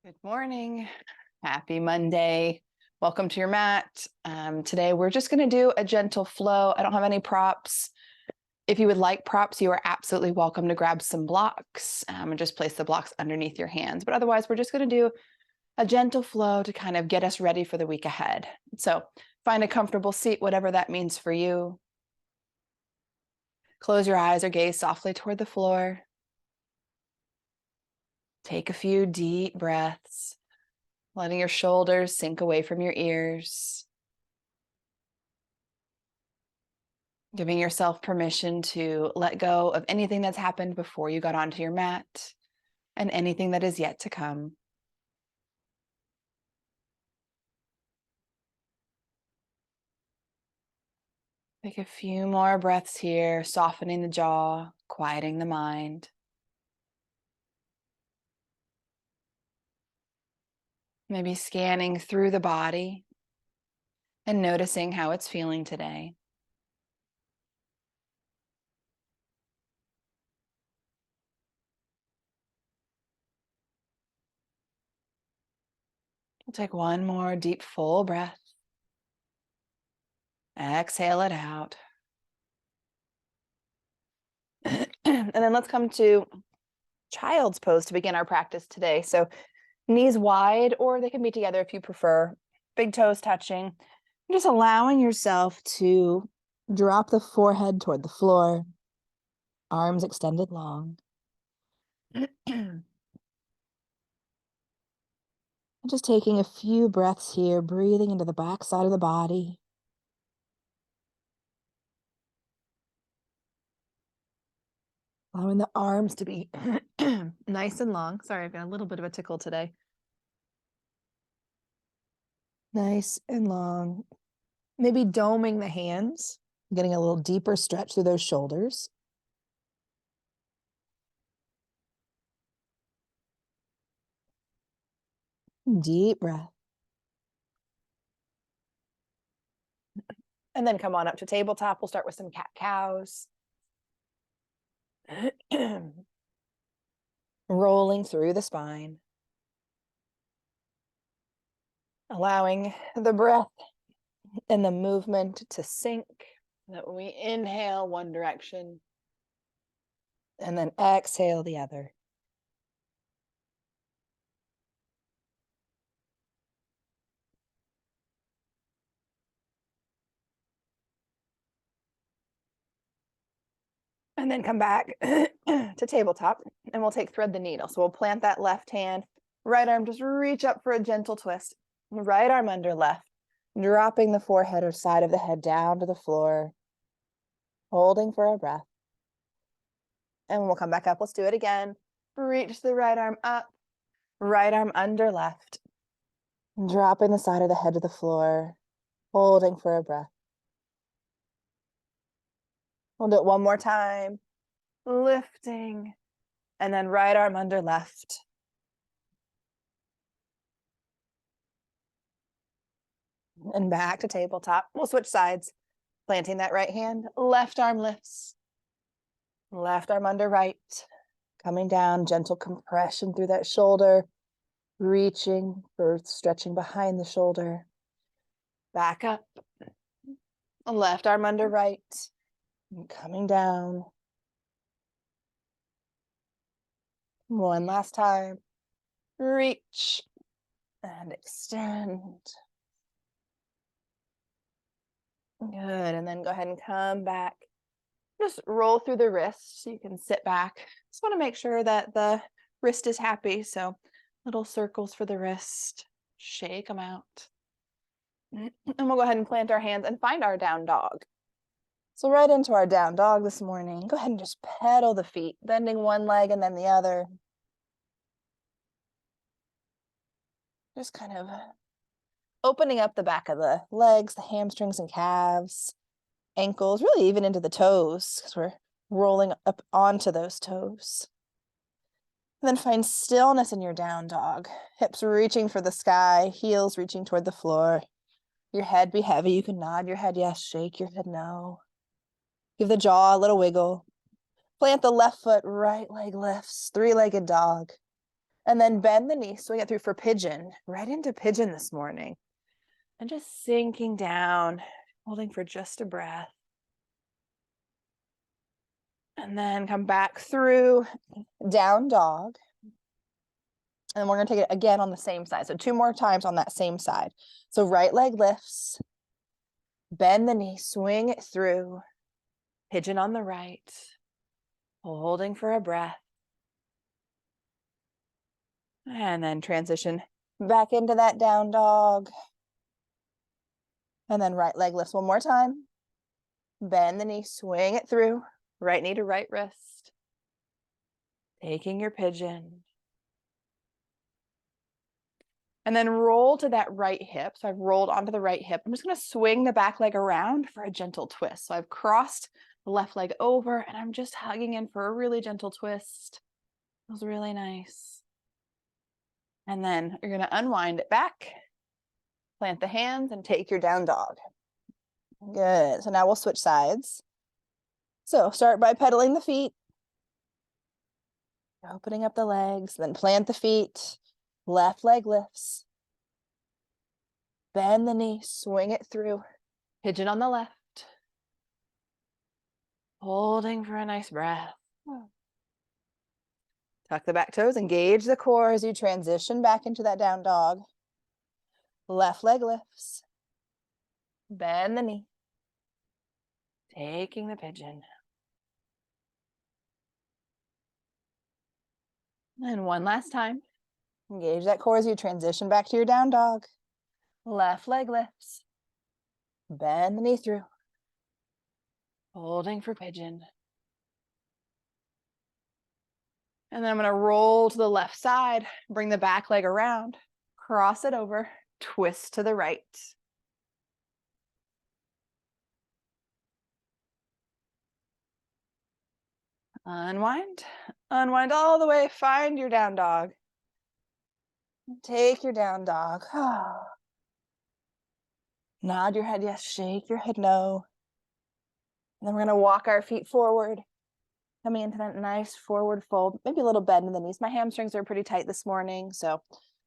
Good morning. Happy Monday. Welcome to your mat. Today we're just going to do a gentle flow. I don't have any props. If you would like props, you are absolutely welcome to grab some blocks and just place the blocks underneath your hands. But otherwise, we're just going to do a gentle flow to kind of get us ready for the week ahead. So find a comfortable seat, whatever that means for you. Close your eyes or gaze softly toward the floor. Take a few deep breaths, letting your shoulders sink away from your ears. Giving yourself permission to let go of anything that's happened before you got onto your mat and anything that is yet to come. Take a few more breaths here, softening the jaw, quieting the mind. Maybe scanning through the body and noticing how it's feeling today. We'll take one more deep, full breath. Exhale it out. And then let's come to child's pose to begin our practice today. So knees wide, or they can be together if you prefer. Big toes touching. Just allowing yourself to drop the forehead toward the floor, arms extended long. Just taking a few breaths here, breathing into the back side of the body. Allowing the arms to be nice and long. Sorry, I've got a little bit of a tickle today. Nice and long. Maybe doming the hands, getting a little deeper stretch through those shoulders. Deep breath. And then come on up to tabletop. We'll start with some cat-cows. Rolling through the spine. Allowing the breath and the movement to sink. That when we inhale one direction and then exhale the other. And then come back to tabletop and we'll take thread the needle. So we'll plant that left hand, right arm, just reach up for a gentle twist. Right arm under left, dropping the forehead or side of the head down to the floor, holding for a breath. And when we'll come back up, let's do it again. Reach the right arm up, right arm under left, dropping the side of the head to the floor, holding for a breath. We'll do it one more time. Lifting, and then right arm under left. And back to tabletop. We'll switch sides. Planting that right hand, left arm lifts. Left arm under right. Coming down, gentle compression through that shoulder. Reaching for stretching behind the shoulder. Back up. Left arm under right. And coming down. One last time. Reach and extend. Good, and then go ahead and come back. Just roll through the wrist so you can sit back. Just want to make sure that the wrist is happy. So little circles for the wrist. Shake them out. And we'll go ahead and plant our hands and find our down dog. So right into our down dog this morning. Go ahead and just pedal the feet, bending one leg and then the other. Just kind of opening up the back of the legs, the hamstrings and calves, ankles, really even into the toes, because we're rolling up onto those toes. And then find stillness in your down dog. Hips reaching for the sky, heels reaching toward the floor. Your head be heavy. You can nod your head yes, shake your head no. Give the jaw a little wiggle. Plant the left foot, right leg lifts, three-legged dog. And then bend the knee, swing it through for pigeon, right into pigeon this morning. And just sinking down, holding for just a breath. And then come back through down dog. And then we're going to take it again on the same side. So 2 more times on that same side. So right leg lifts, bend the knee, swing it through, pigeon on the right, holding for a breath. And then transition back into that down dog. And then right leg lifts one more time. Bend the knee, swing it through, right knee to right wrist. Taking your pigeon. And then roll to that right hip. So I've rolled onto the right hip. I'm just going to swing the back leg around for a gentle twist. So I've crossed the left leg over and I'm just hugging in for a really gentle twist. Feels really nice. And then you're going to unwind it back, plant the hands and take your down dog. Good. So now we'll switch sides. So start by pedaling the feet, opening up the legs, then plant the feet, left leg lifts. Bend the knee, swing it through, pigeon on the left. Holding for a nice breath. Tuck the back toes, engage the core as you transition back into that down dog. Left leg lifts. Bend the knee. Taking the pigeon. And one last time. Engage that core as you transition back to your down dog. Left leg lifts. Bend the knee through. Holding for pigeon. And then I'm going to roll to the left side, bring the back leg around, cross it over, twist to the right. Unwind, unwind all the way, find your down dog. Take your down dog. Nod your head yes, shake your head no. And then we're going to walk our feet forward, coming into that nice forward fold, maybe a little bend in the knees. My hamstrings are pretty tight this morning, so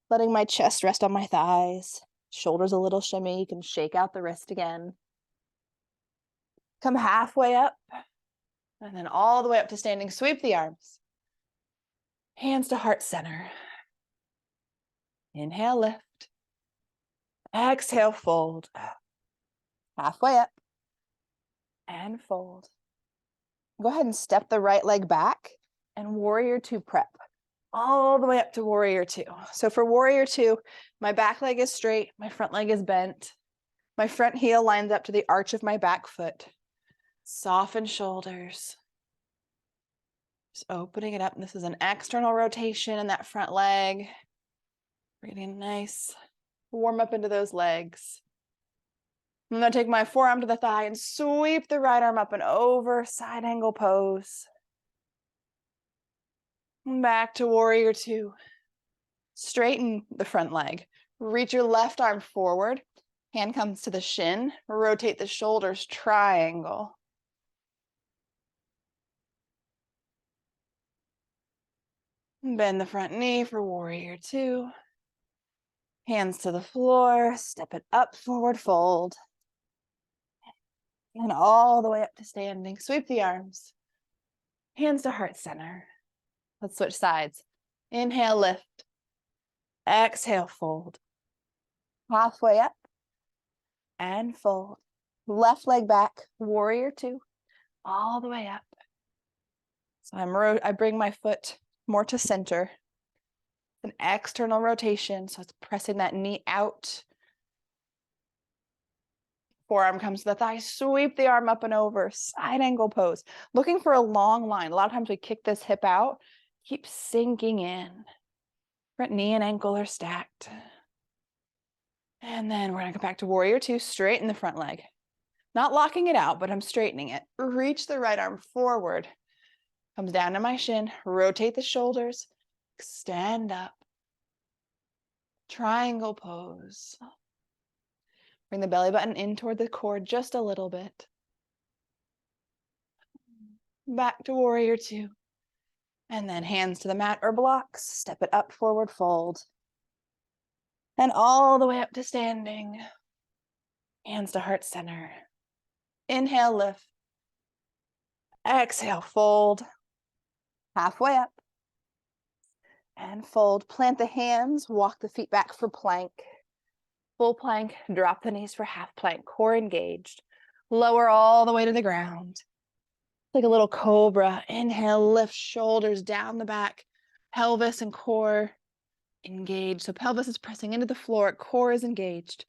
letting my chest rest on my thighs, shoulders a little shimmy. You can shake out the wrist again. Come halfway up, and then all the way up to standing. Sweep the arms. Hands to heart center. Inhale, lift. Exhale, fold. Halfway up and fold. Go ahead and step the right leg back and warrior two prep all the way up to warrior two. So for warrior two, my back leg is straight, my front leg is bent. My front heel lines up to the arch of my back foot. Soften shoulders. Just opening it up. And this is an external rotation in that front leg. Breathing nice. Warm up into those legs. I'm going to take my forearm to the thigh and sweep the right arm up and over, side angle pose. Back to warrior two. Straighten the front leg. Reach your left arm forward. Hand comes to the shin. Rotate the shoulders, triangle. Bend the front knee for warrior two. Hands to the floor. Step it up, forward fold. And all the way up to standing. Sweep the arms. Hands to heart center. Let's switch sides. Inhale, lift. Exhale, fold. Halfway up and fold. Left leg back, warrior two, all the way up. So I bring my foot more to center. An external rotation, so it's pressing that knee out. Forearm comes to the thigh, sweep the arm up and over, side angle pose. Looking for a long line. A lot of times we kick this hip out, keep sinking in. Front knee and ankle are stacked. And then we're gonna come back to warrior two, straighten the front leg. Not locking it out, but I'm straightening it. Reach the right arm forward. Comes down to my shin, rotate the shoulders, extend up. Triangle pose. Bring the belly button in toward the core just a little bit. Back to warrior two. And then hands to the mat or blocks, step it up, forward fold. And all the way up to standing. Hands to heart center. Inhale, lift. Exhale, fold. Halfway up. And fold. Plant the hands, walk the feet back for plank. Full plank, drop the knees for half plank, core engaged. Lower all the way to the ground. Like a little cobra. Inhale, lift shoulders down the back, pelvis and core engaged. So pelvis is pressing into the floor, core is engaged.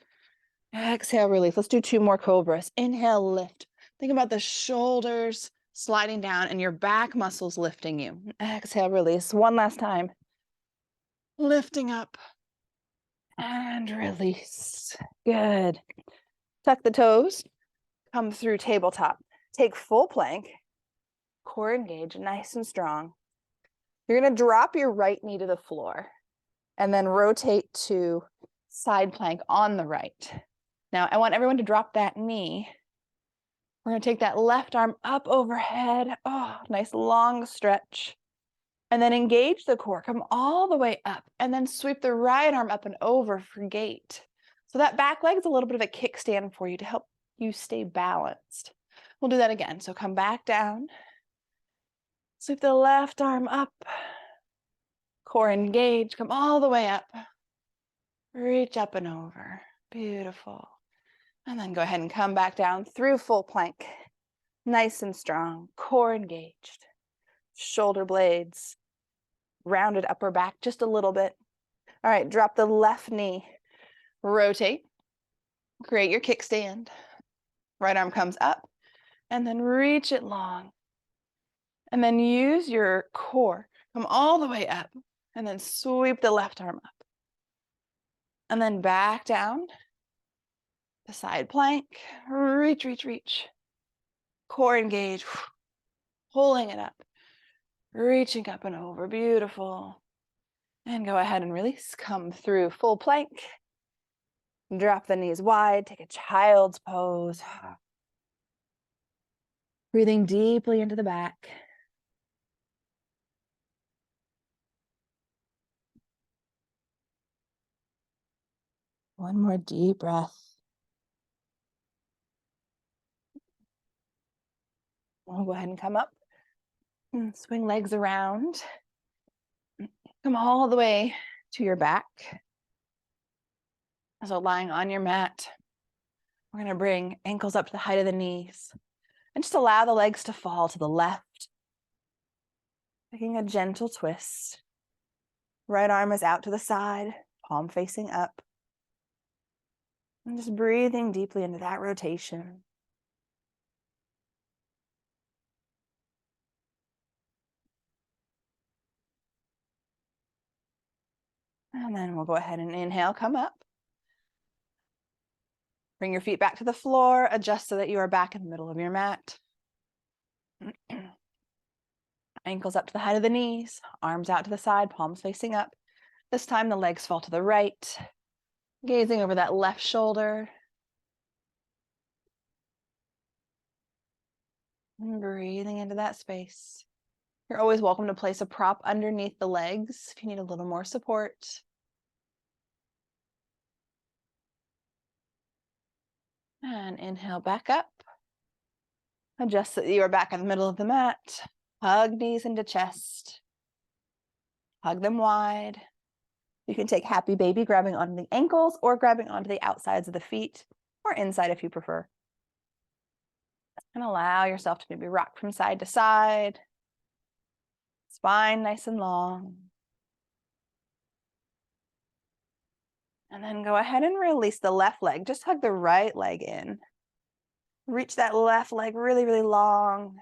Exhale, release. Let's do 2 more cobras. Inhale, lift. Think about the shoulders sliding down and your back muscles lifting you. Exhale, release. One last time. Lifting up and release. Good. Tuck the toes. Come through tabletop. Take full plank. Core engaged, nice and strong. You're going to drop your right knee to the floor and then rotate to side plank on the right. Now, I want everyone to drop that knee. We're going to take that left arm up overhead. Oh, nice long stretch. And then engage the core. Come all the way up and then sweep the right arm up and over for gate. So that back leg is a little bit of a kickstand for you to help you stay balanced. We'll do that again. So come back down. Sweep the left arm up. Core engaged. Come all the way up. Reach up and over. Beautiful. And then go ahead and come back down through full plank. Nice and strong. Core engaged. Shoulder blades. Rounded upper back just a little bit. All right, drop the left knee. Rotate. Create your kickstand. Right arm comes up. And then reach it long. And then use your core. Come all the way up. And then sweep the left arm up. And then back down. The side plank. Reach, reach, reach. Core engaged. Pulling it up. Reaching up and over. Beautiful. And go ahead and release. Come through full plank. Drop the knees wide. Take a child's pose. Breathing deeply into the back. One more deep breath. We'll go ahead and come up. And swing legs around. Come all the way to your back. So lying on your mat, we're going to bring ankles up to the height of the knees. And just allow the legs to fall to the left. Taking a gentle twist. Right arm is out to the side, palm facing up. And just breathing deeply into that rotation. And then we'll go ahead and inhale, come up. Bring your feet back to the floor, adjust so that you are back in the middle of your mat. Ankles up to the height of the knees, arms out to the side, palms facing up. This time the legs fall to the right, gazing over that left shoulder. And breathing into that space. You're always welcome to place a prop underneath the legs if you need a little more support. And inhale back up. Adjust so that you are back in the middle of the mat. Hug knees into chest. Hug them wide. You can take happy baby, grabbing onto the ankles or grabbing onto the outsides of the feet or inside if you prefer. And allow yourself to maybe rock from side to side. Spine nice and long. And then go ahead and release the left leg. Just hug the right leg in. Reach that left leg really, really long.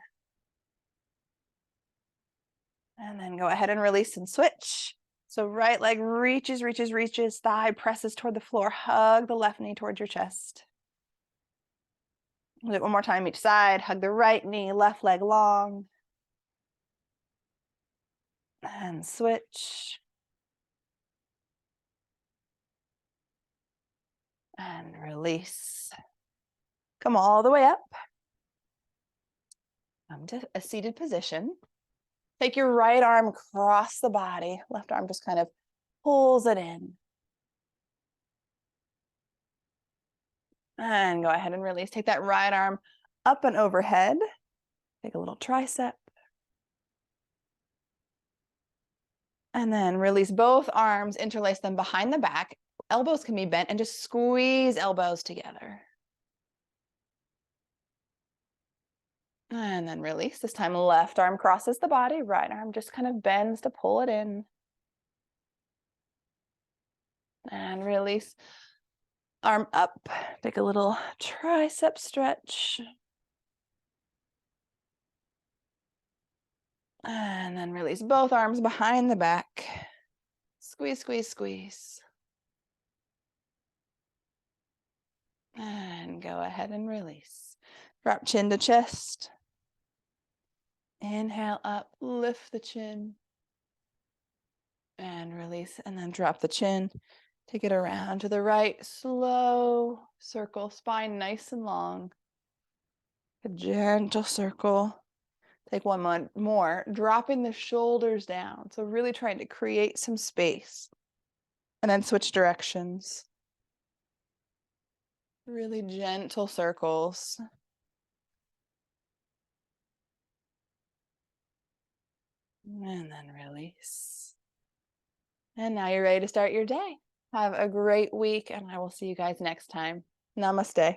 And then go ahead and release and switch. So right leg reaches, reaches, reaches, thigh presses toward the floor. Hug the left knee towards your chest. We'll do it one more time each side. Hug the right knee, left leg long. And switch. And release. Come all the way up. Come to a seated position. Take your right arm across the body. Left arm just kind of pulls it in. And go ahead and release. Take that right arm up and overhead. Take a little tricep. And then release both arms, interlace them behind the back. Elbows can be bent and just squeeze elbows together. And then release. This time left arm crosses the body, right arm just kind of bends to pull it in. And release. Arm up, take a little tricep stretch. And then release both arms behind the back. Squeeze, squeeze, squeeze. And go ahead and release. Drop chin to chest. Inhale up, lift the chin. And release, and then drop the chin. Take it around to the right, slow circle, spine nice and long. A gentle circle. Take one more, dropping the shoulders down. So really trying to create some space. And then switch directions. Really gentle circles. And then release. And now you're ready to start your day. Have a great week, and I will see you guys next time. Namaste.